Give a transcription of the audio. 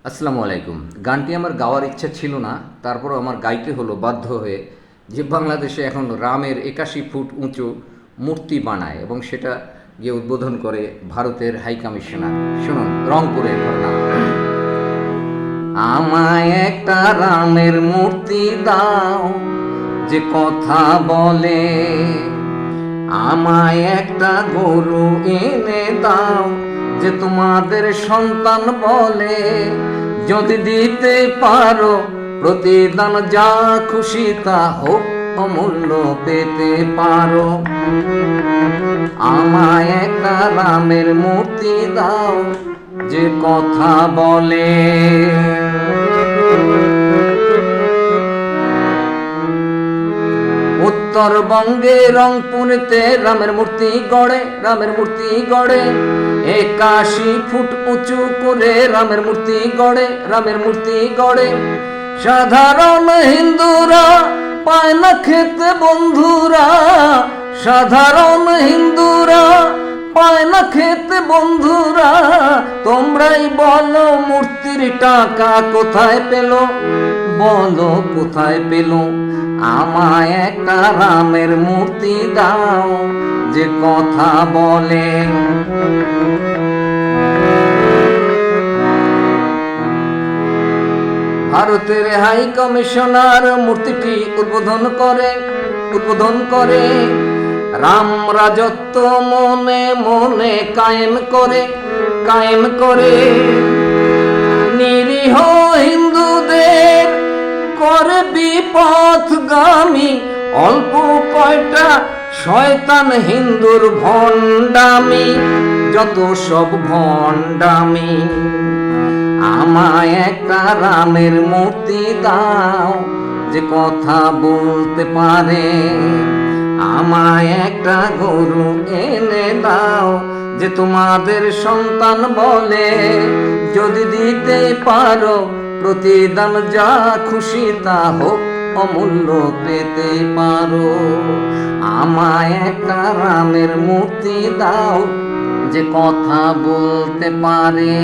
আসসালামু আলাইকুম। গানটি আমার গাওয়ার ইচ্ছা ছিল না, তারপরও আমার গাইতে হলো বাধ্য হয়ে। যে বাংলাদেশে এখন রামের 81 ফুট উঁচু মূর্তি বানায় এবং সেটা গিয়ে উদ্বোধন করে ভারতের হাই কমিশনার। শুনুন রংপুরের ঘটনা। আমায় একটা রামের মূর্তি দাও যে কথা বলে, আমায় একটা গরু এনে দাও যে তোমাদের সন্তান বলে, যদি দিতে পারো প্রতিদান যা খুশি তা হোক অমূল্য পেতে পারো। আমায় একটা রামের মূর্তি দাও যে কথা বলে। উত্তরবঙ্গে রংপুরেতে রামের মূর্তি গড়ে 81 ফুট উঁচু করে রামের মূর্তি গড়ে। সাধারণ হিন্দুরা পায় না খেতে বন্ধুরা, সাধারণ হিন্দুরা পায় না খেতে বন্ধুরা। তোমরাই বলো মূর্তির টাকা কোথায় পেলো, বলো কোথায় পেলো। আমায় একটা রামের মূর্তি দাও যে কথা বলে। ভারতের হাই কমিশনার মূর্তিটি উদ্বোধন করে রাম রাজত্ব মনে মনে কায়েম করে নিরীহ হিন্দুদের করে বিপথগামী। অল্প কয়টা শয়তান হিন্দুর ভণ্ডামি, যত সব ভণ্ডামি। আমায় একটা রামের মূর্তি দাও যে কথা বলতে পারে, আমায় একটা গরু এনে দাও যে তোমাদের সন্তান বলে, যদি দিতে পারো প্রতিদান যা খুশি তা হোক অমূল্য পেতে পারো। আমায় একটা রামের মূর্তি দাও যে কথা বলতে পারে।